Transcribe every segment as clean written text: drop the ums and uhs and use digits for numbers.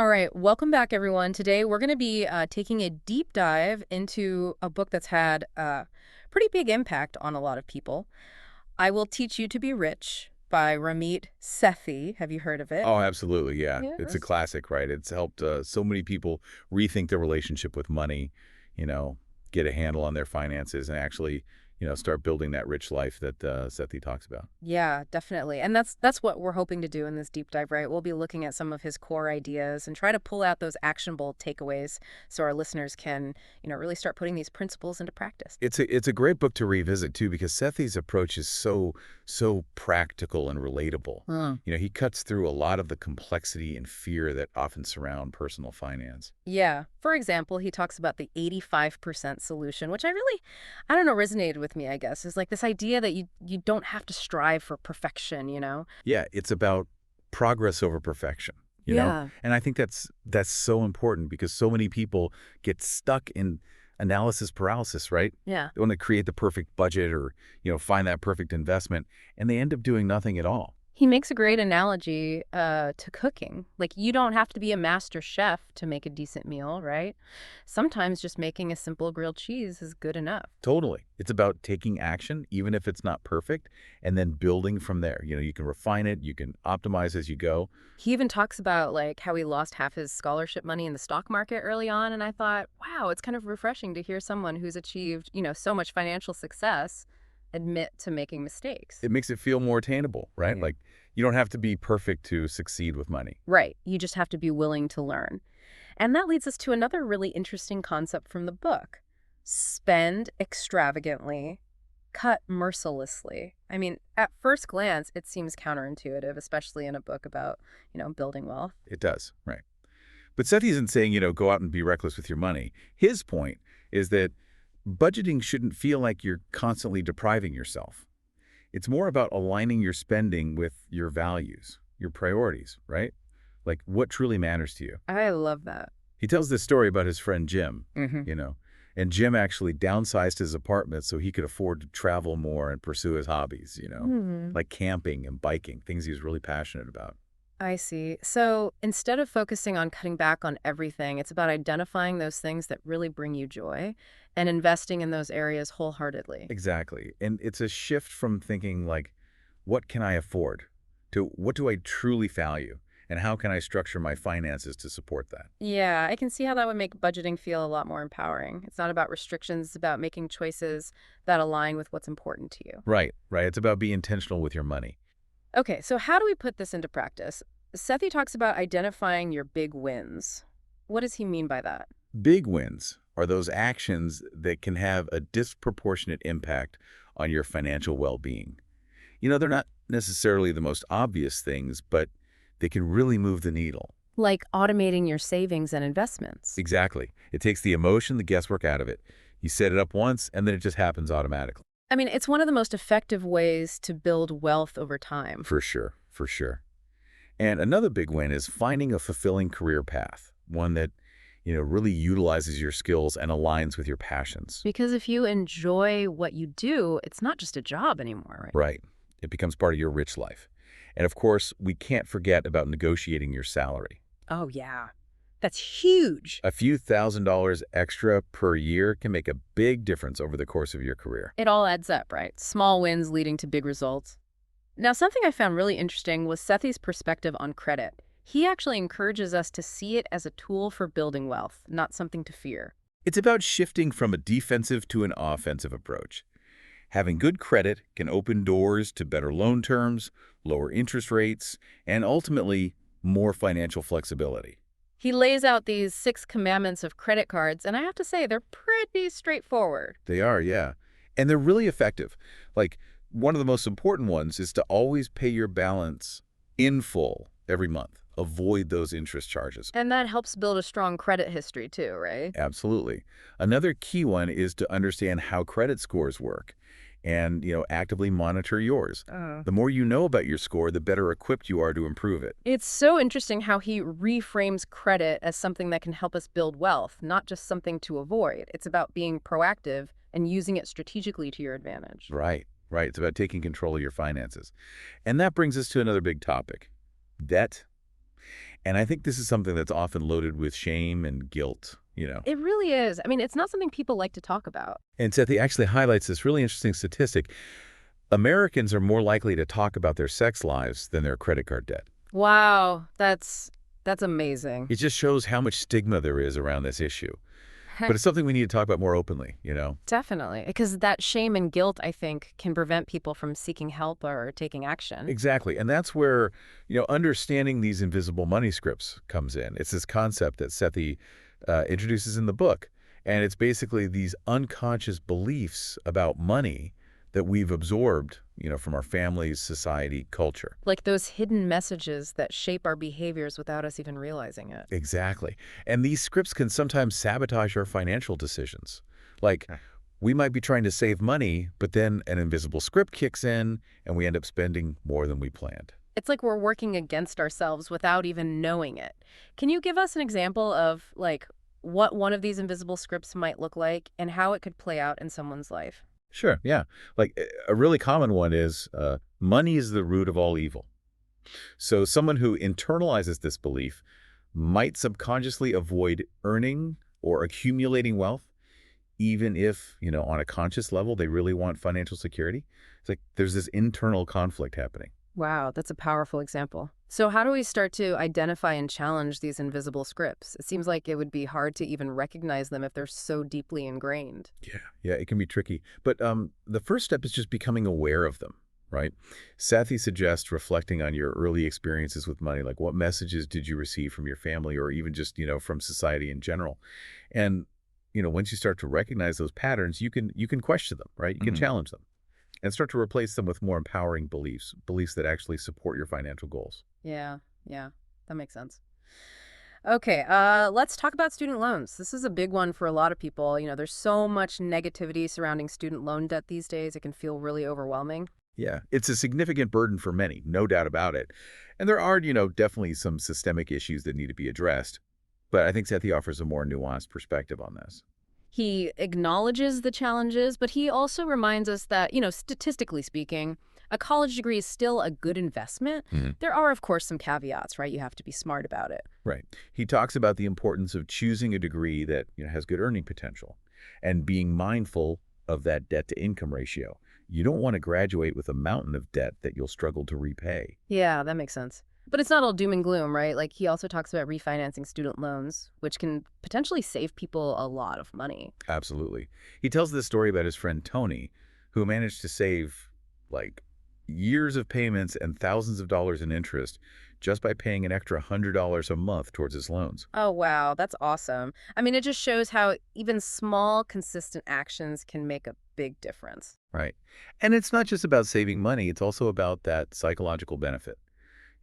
All right, welcome back, everyone. Today we're going to be taking a deep dive into a book that's had a pretty big impact on a lot of people. I Will Teach You to Be Rich by Ramit Sethi. Have you heard of it? Oh, absolutely, yeah. It's a Yes. classic, right? It's helped so many people rethink their relationship with money, you know, get a handle on their finances and actually, start building that rich life that Sethi talks about. Yeah, definitely. And that's what we're hoping to do in this deep dive, right? We'll be looking at some of his core ideas and try to pull out those actionable takeaways so our listeners can, really start putting these principles into practice. It's a great book to revisit too because Sethi's approach is so practical and relatable. He cuts through a lot of the complexity and fear that often surround personal finance. Yeah. For example, he talks about the 85% solution, which I don't know, resonated with me, I guess. Is like this idea that you don't have to strive for perfection. Yeah, it's about progress over perfection, you know? Yeah. And I think that's so important because so many people get stuck in analysis paralysis, right? Yeah. They want to create the perfect budget or, find that perfect investment, and they end up doing nothing at all. He makes a great analogy to cooking. Like, you don't have to be a master chef to make a decent meal, right? Sometimes just making a simple grilled cheese is good enough. Totally. It's about taking action, even if it's not perfect, and then building from there. You can refine it, you can optimize as you go. He even talks about like how he lost half his scholarship money in the stock market early on, and I thought, wow, it's kind of refreshing to hear someone who's achieved, so much financial success admit to making mistakes. It makes it feel more attainable, right? Yeah. Like you don't have to be perfect to succeed with money. Right. You just have to be willing to learn. And that leads us to another really interesting concept from the book. Spend extravagantly, cut mercilessly. I mean, at first glance, it seems counterintuitive, especially in a book about, building wealth. It does, right? But Seth isn't saying, go out and be reckless with your money. His point is that budgeting shouldn't feel like you're constantly depriving yourself. It's more about aligning your spending with your values, your priorities, right? Like what truly matters to you. I love that. He tells this story about his friend Jim, Hmm. you know, and Jim actually downsized his apartment so he could afford to travel more and pursue his hobbies, Hmm. like camping and biking, things he was really passionate about. I see. So instead of focusing on cutting back on everything, it's about identifying those things that really bring you joy and investing in those areas wholeheartedly. Exactly. And it's a shift from thinking like, what can I afford to what do I truly value and how can I structure my finances to support that? Yeah, I can see how that would make budgeting feel a lot more empowering. It's not about restrictions, it's about making choices that align with what's important to you. Right, right. It's about being intentional with your money. Okay, so how do we put this into practice? Sethi talks about identifying your big wins. What does he mean by that? Big wins are those actions that can have a disproportionate impact on your financial well-being. They're not necessarily the most obvious things, but they can really move the needle. Like automating your savings and investments. Exactly. It takes the emotion, the guesswork out of it. You set it up once, and then it just happens automatically. I mean, it's one of the most effective ways to build wealth over time. For sure, for sure. And another big win is finding a fulfilling career path, one that, really utilizes your skills and aligns with your passions. Because if you enjoy what you do, it's not just a job anymore, right? Right. It becomes part of your rich life. And of course, we can't forget about negotiating your salary. Oh, yeah. That's huge. A few $1,000s extra per year can make a big difference over the course of your career. It all adds up, right? Small wins leading to big results. Now, something I found really interesting was Sethi's perspective on credit. He actually encourages us to see it as a tool for building wealth, not something to fear. It's about shifting from a defensive to an offensive approach. Having good credit can open doors to better loan terms, lower interest rates, and ultimately, more financial flexibility. He lays out these 6 commandments of credit cards, and I have to say, they're pretty straightforward. They are, yeah. And they're really effective. Like, one of the most important ones is to always pay your balance in full every month. Avoid those interest charges. And that helps build a strong credit history too, right? Absolutely. Another key one is to understand how credit scores work and, actively monitor yours. Uh, The more you know about your score, the better equipped you are to improve it. It's so interesting how he reframes credit as something that can help us build wealth, not just something to avoid. It's about being proactive and using it strategically to your advantage. Right, right. It's about taking control of your finances. And that brings us to another big topic, debt. And I think this is something that's often loaded with shame and guilt. It really is. I mean, it's not something people like to talk about. And Sethi actually highlights this really interesting statistic. Americans are more likely to talk about their sex lives than their credit card debt. Wow, that's amazing. It just shows how much stigma there is around this issue. But it's something we need to talk about more openly. Definitely, because that shame and guilt, I think, can prevent people from seeking help or taking action. Exactly. And that's where understanding these invisible money scripts comes in. It's this concept that Sethi introduces in the book. And it's basically these unconscious beliefs about money that we've absorbed from our families, society, culture. Like those hidden messages that shape our behaviors without us even realizing it. Exactly. And these scripts can sometimes sabotage our financial decisions. Like, we might be trying to save money, but then an invisible script kicks in and we end up spending more than we planned. It's like we're working against ourselves without even knowing it. Can you give us an example of, like, what one of these invisible scripts might look like and how it could play out in someone's life? Sure, yeah. Like, a really common one is money is the root of all evil. So someone who internalizes this belief might subconsciously avoid earning or accumulating wealth, even if on a conscious level, they really want financial security. It's like there's this internal conflict happening. Wow, that's a powerful example. So how do we start to identify and challenge these invisible scripts? It seems like it would be hard to even recognize them if they're so deeply ingrained. Yeah, it can be tricky. But the first step is just becoming aware of them, right? Sathi suggests reflecting on your early experiences with money, like what messages did you receive from your family or even just from society in general. And once you start to recognize those patterns, you can question them, right? You can challenge them and start to replace them with more empowering beliefs that actually support your financial goals. Yeah, yeah, that makes sense. Okay, let's talk about student loans. This is a big one for a lot of people. There's so much negativity surrounding student loan debt these days. It can feel really overwhelming. Yeah, it's a significant burden for many, no doubt about it. And there are definitely some systemic issues that need to be addressed. But I think Sethi offers a more nuanced perspective on this. He acknowledges the challenges, but he also reminds us that, statistically speaking, a college degree is still a good investment. Mhm. There are, of course, some caveats, right? You have to be smart about it. Right. He talks about the importance of choosing a degree that has good earning potential and being mindful of that debt-to-income ratio. You don't want to graduate with a mountain of debt that you'll struggle to repay. Yeah, that makes sense. But it's not all doom and gloom, right? Like he also talks about refinancing student loans, which can potentially save people a lot of money. Absolutely. He tells this story about his friend Tony, who managed to save like years of payments and thousands of dollars in interest just by paying an extra $100 a month towards his loans. Oh, wow, that's awesome. I mean, it just shows how even small, consistent actions can make a big difference. Right. And it's not just about saving money, it's also about that psychological benefit.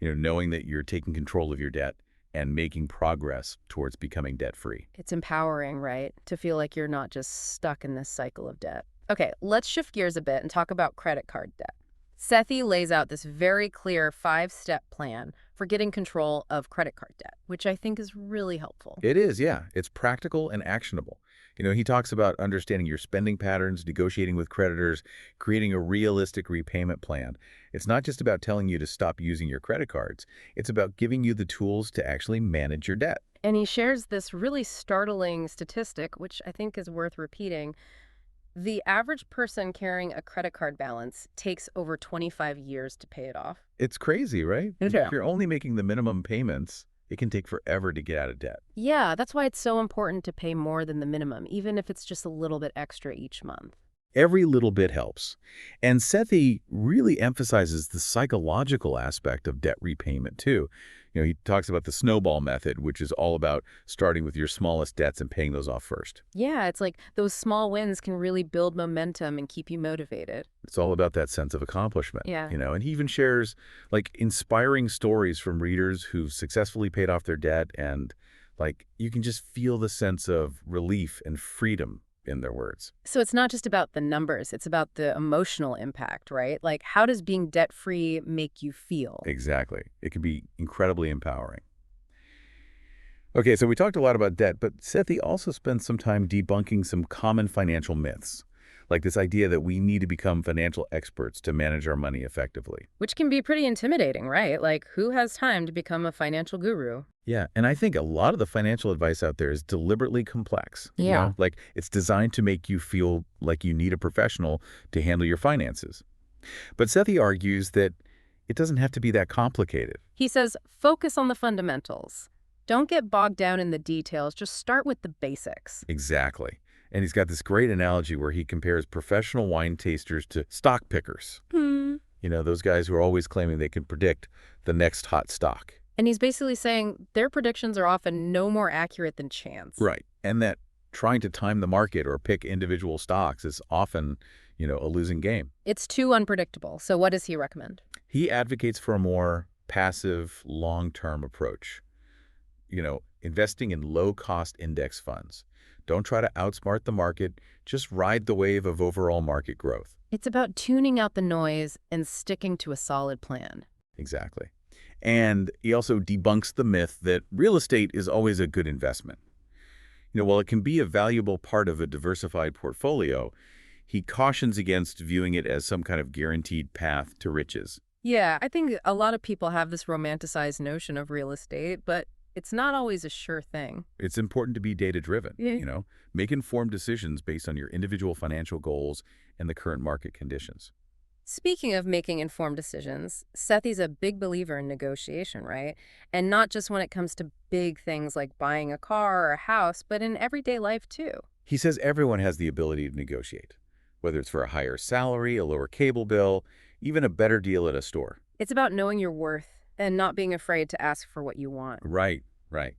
Knowing that you're taking control of your debt and making progress towards becoming debt-free. It's empowering, right? To feel like you're not just stuck in this cycle of debt. Okay, let's shift gears a bit and talk about credit card debt. Sethi lays out this very clear 5-step plan for getting control of credit card debt, which I think is really helpful. It is, yeah. It's practical and actionable. He talks about understanding your spending patterns, negotiating with creditors, creating a realistic repayment plan. It's not just about telling you to stop using your credit cards. It's about giving you the tools to actually manage your debt. And he shares this really startling statistic, which I think is worth repeating. The average person carrying a credit card balance takes over 25 years to pay it off. It's crazy, right? Yeah. If you're only making the minimum payments, it can take forever to get out of debt. Yeah, that's why it's so important to pay more than the minimum, even if it's just a little bit extra each month. Every little bit helps. And Sethi really emphasizes the psychological aspect of debt repayment, too. He talks about the snowball method, which is all about starting with your smallest debts and paying those off first. Yeah, it's like those small wins can really build momentum and keep you motivated. It's all about that sense of accomplishment. Yeah. And he even shares like inspiring stories from readers who've successfully paid off their debt, and like you can just feel the sense of relief and freedom in their words. So it's not just about the numbers, it's about the emotional impact, right? Like, how does being debt-free make you feel? Exactly. It can be incredibly empowering. Okay, so we talked a lot about debt, but Sethi also spends some time debunking some common financial myths, Like this idea that we need to become financial experts to manage our money effectively. Which can be pretty intimidating, right? Like, who has time to become a financial guru? Yeah, and I think a lot of the financial advice out there is deliberately complex. Yeah. Like it's designed to make you feel like you need a professional to handle your finances. But Sethi argues that it doesn't have to be that complicated. He says, focus on the fundamentals. Don't get bogged down in the details. Just start with the basics. Exactly. And he's got this great analogy where he compares professional wine tasters to stock pickers. Hmm. Those guys who are always claiming they can predict the next hot stock. And he's basically saying their predictions are often no more accurate than chance. Right. And that trying to time the market or pick individual stocks is often, a losing game. It's too unpredictable. So what does he recommend? He advocates for a more passive, long-term approach. Investing in low-cost index funds. Don't try to outsmart the market. Just ride the wave of overall market growth. It's about tuning out the noise and sticking to a solid plan. Exactly. And he also debunks the myth that real estate is always a good investment. While it can be a valuable part of a diversified portfolio, he cautions against viewing it as some kind of guaranteed path to riches. Yeah, I think a lot of people have this romanticized notion of real estate, but it's not always a sure thing. It's important to be data-driven, Yeah. Make informed decisions based on your individual financial goals and the current market conditions. Speaking of making informed decisions, Sethi's a big believer in negotiation, right? And not just when it comes to big things like buying a car or a house, but in everyday life too. He says everyone has the ability to negotiate, whether it's for a higher salary, a lower cable bill, even a better deal at a store. It's about knowing your worth and not being afraid to ask for what you want. Right, right.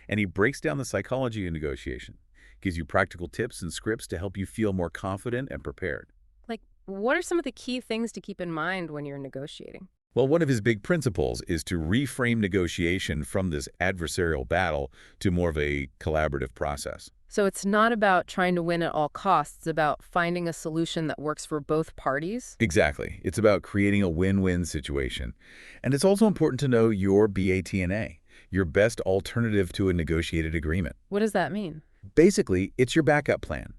And he breaks down the psychology of negotiation, gives you practical tips and scripts to help you feel more confident and prepared. Like, what are some of the key things to keep in mind when you're negotiating? Well, one of his big principles is to reframe negotiation from this adversarial battle to more of a collaborative process. So it's not about trying to win at all costs, it's about finding a solution that works for both parties. Exactly. It's about creating a win-win situation. And it's also important to know your BATNA, your best alternative to a negotiated agreement. What does that mean? Basically, it's your backup plan.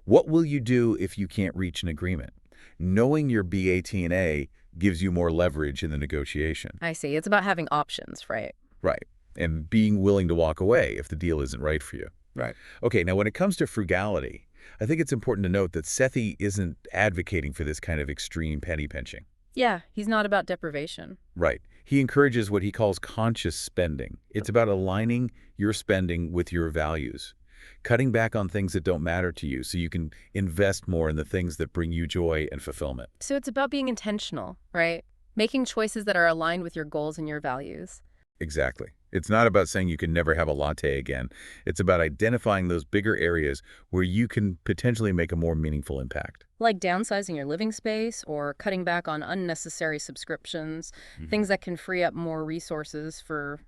What will you do if you can't reach an agreement? Knowing your BATNA gives you more leverage in the negotiation. I see. It's about having options, right? Right. And being willing to walk away if the deal isn't right for you. Right. Okay, now when it comes to frugality, I think it's important to note that Sethi isn't advocating for this kind of extreme penny pinching. Yeah, he's not about deprivation. Right. He encourages what he calls conscious spending. It's about aligning your spending with your values, cutting back on things that don't matter to you so you can invest more in the things that bring you joy and fulfillment. So it's about being intentional, right? Making choices that are aligned with your goals and your values. Exactly. It's not about saying you can never have a latte again. It's about identifying those bigger areas where you can potentially make a more meaningful impact. Like downsizing your living space or cutting back on unnecessary subscriptions, things that can free up more resources for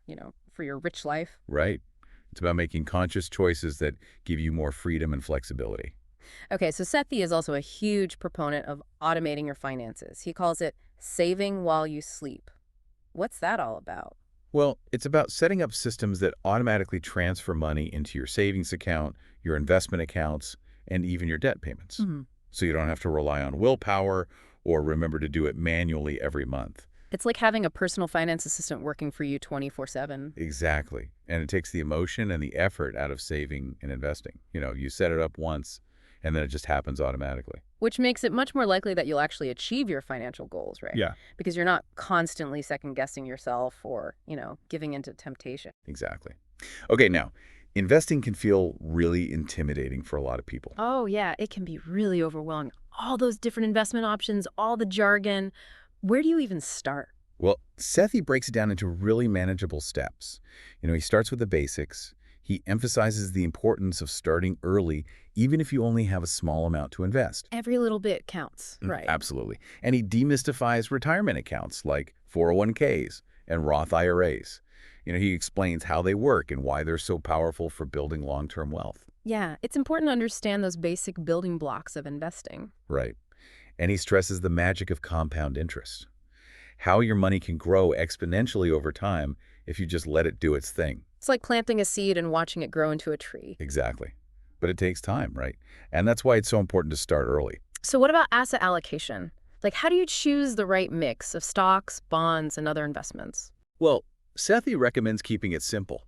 your rich life. Right. It's about making conscious choices that give you more freedom and flexibility. Okay, so Sethi is also a huge proponent of automating your finances. He calls it saving while you sleep. What's that all about? Well, it's about setting up systems that automatically transfer money into your savings account, your investment accounts, and even your debt payments. So you don't have to rely on willpower or remember to do it manually every month. It's like having a personal finance assistant working for you 24/7. Exactly. And it takes the emotion and the effort out of saving and investing. You set it up once, and then it just happens automatically. Which makes it much more likely that you'll actually achieve your financial goals, right? Yeah. Because you're not constantly second-guessing yourself or, giving into temptation. Exactly. Okay, now, investing can feel really intimidating for a lot of people. Oh, yeah, it can be really overwhelming. All those different investment options, all the jargon. Where do you even start? Well, Sethi breaks it down into really manageable steps. He starts with the basics. He emphasizes the importance of starting early, even if you only have a small amount to invest. Every little bit counts, right? Absolutely. And he demystifies retirement accounts like 401ks and Roth IRAs. He explains how they work and why they're so powerful for building long-term wealth. Yeah, it's important to understand those basic building blocks of investing. Right. And he stresses the magic of compound interest, how your money can grow exponentially over time if you just let it do its thing. It's like planting a seed and watching it grow into a tree. Exactly. But it takes time, right? And that's why it's so important to start early. So what about asset allocation? Like, how do you choose the right mix of stocks, bonds, and other investments? Well, Sethi recommends keeping it simple.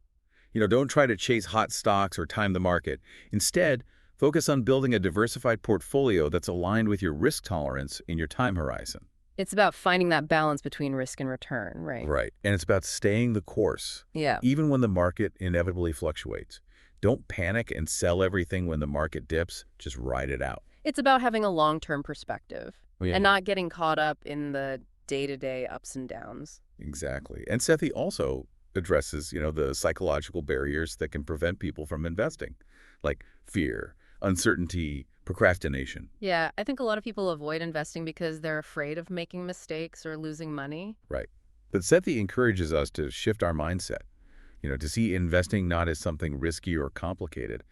Don't try to chase hot stocks or time the market. Instead, focus on building a diversified portfolio that's aligned with your risk tolerance in your time horizon. It's about finding that balance between risk and return, right? Right. And it's about staying the course, Yeah. even when the market inevitably fluctuates. Don't panic and sell everything when the market dips. Just ride it out. It's about having a long-term perspective Oh, yeah, and not getting caught up in the day-to-day ups and downs. exactly. And Sethi also addresses, the psychological barriers that can prevent people from investing, like fear, uncertainty, procrastination. Yeah, I think a lot of people avoid investing because they're afraid of making mistakes or losing money. Right. But Sethi encourages us to shift our mindset, to see investing not as something risky or complicated,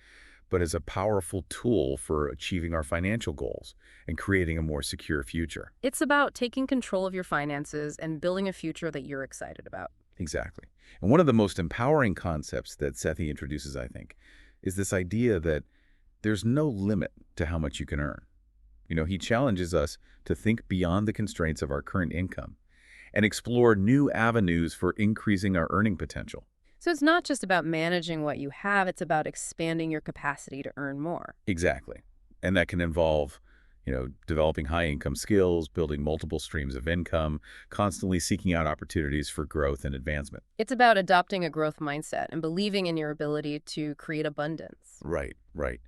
but as a powerful tool for achieving our financial goals and creating a more secure future. It's about taking control of your finances and building a future that you're excited about. Exactly. And one of the most empowering concepts that Sethi introduces, I think, is this idea that there's no limit to how much you can earn. He challenges us to think beyond the constraints of our current income and explore new avenues for increasing our earning potential. So it's not just about managing what you have, it's about expanding your capacity to earn more. Exactly. And that can involve, developing high-income skills, building multiple streams of income, constantly seeking out opportunities for growth and advancement. It's about adopting a growth mindset and believing in your ability to create abundance. Right, right.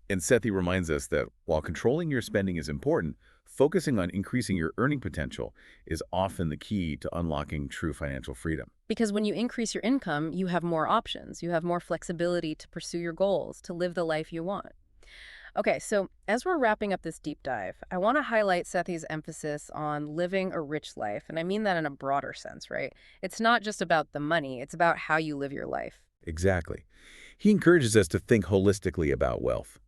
And Sethi reminds us that while controlling your spending is important, focusing on increasing your earning potential is often the key to unlocking true financial freedom. Because when you increase your income, you have more options. You have more flexibility to pursue your goals, to live the life you want. Okay, so as we're wrapping up this deep dive, I want to highlight Sethi's emphasis on living a rich life. And I mean that in a broader sense, right? It's not just about the money, it's about how you live your life. Exactly. He encourages us to think holistically about wealth.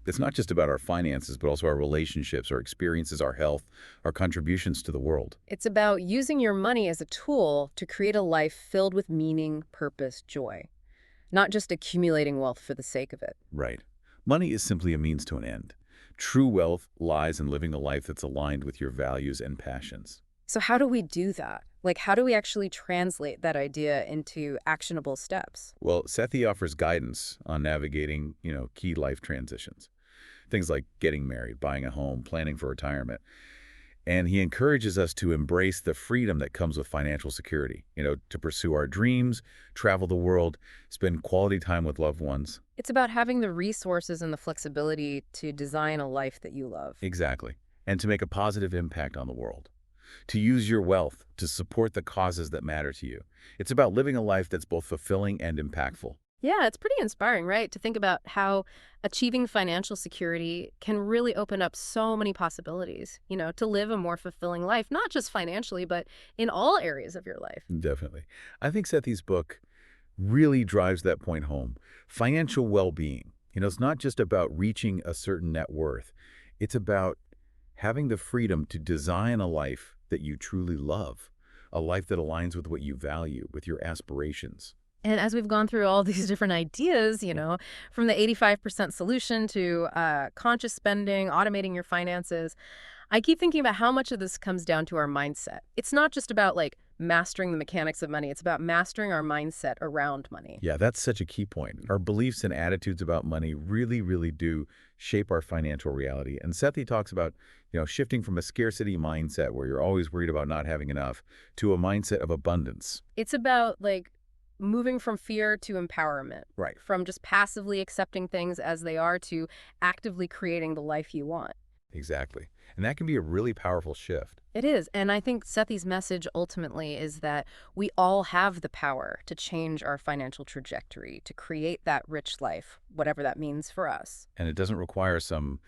It's not just about our finances, but also our relationships, our experiences, our health, our contributions to the world. It's about using your money as a tool to create a life filled with meaning, purpose, joy, not just accumulating wealth for the sake of it. Right. Money is simply a means to an end. True wealth lies in living a life that's aligned with your values and passions. So how do we do that? Like, how do we actually translate that idea into actionable steps? Well, Sethi offers guidance on navigating, key life transitions. Things like getting married, buying a home, planning for retirement. And he encourages us to embrace the freedom that comes with financial security, to pursue our dreams, travel the world, spend quality time with loved ones. It's about having the resources and the flexibility to design a life that you love. Exactly. And to make a positive impact on the world. To use your wealth to support the causes that matter to you. It's about living a life that's both fulfilling and impactful. Yeah, it's pretty inspiring, right? To think about how achieving financial security can really open up so many possibilities, to live a more fulfilling life, not just financially, but in all areas of your life. Definitely. I think Sethi's book really drives that point home. Financial well-being. It's not just about reaching a certain net worth. It's about having the freedom to design a life that you truly love, a life that aligns with what you value, with your aspirations. And as we've gone through all these different ideas, from the 85% solution to conscious spending, automating your finances, I keep thinking about how much of this comes down to our mindset. It's not just about like mastering the mechanics of money. It's about mastering our mindset around money. Yeah, that's such a key point. Our beliefs and attitudes about money really, really do shape our financial reality. And Sethi talks about, shifting from a scarcity mindset where you're always worried about not having enough to a mindset of abundance. It's about like moving from fear to empowerment, Right. from just passively accepting things as they are to actively creating the life you want. Exactly. And that can be a really powerful shift. It is. And I think Sethi's message ultimately is that we all have the power to change our financial trajectory, to create that rich life, whatever that means for us. And it doesn't require some,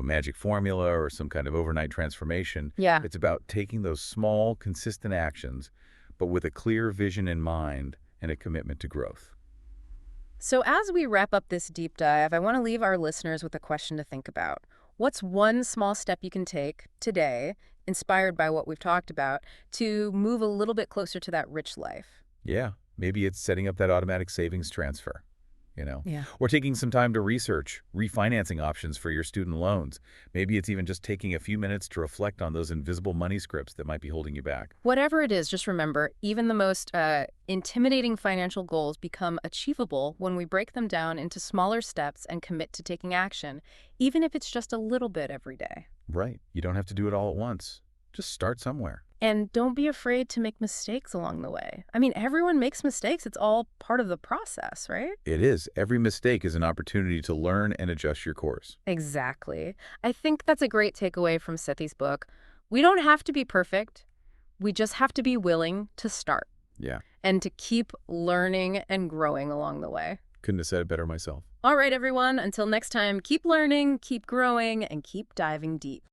magic formula or some kind of overnight transformation. Yeah. It's about taking those small, consistent actions, but with a clear vision in mind and a commitment to growth. So as we wrap up this deep dive, I want to leave our listeners with a question to think about. What's one small step you can take today, inspired by what we've talked about, to move a little bit closer to that rich life? Yeah, maybe it's setting up that automatic savings transfer. Yeah. Or taking some time to research refinancing options for your student loans. Maybe it's even just taking a few minutes to reflect on those invisible money scripts that might be holding you back. Whatever it is, just remember, even the most intimidating financial goals become achievable when we break them down into smaller steps and commit to taking action, even if it's just a little bit every day. Right. You don't have to do it all at once. Just start somewhere. And don't be afraid to make mistakes along the way. I mean, everyone makes mistakes. It's all part of the process, right? It is. Every mistake is an opportunity to learn and adjust your course. Exactly. I think that's a great takeaway from Sethi's book. We don't have to be perfect. We just have to be willing to start Yeah. and to keep learning and growing along the way. Couldn't have said it better myself. All right, everyone. Until next time, keep learning, keep growing, and keep diving deep.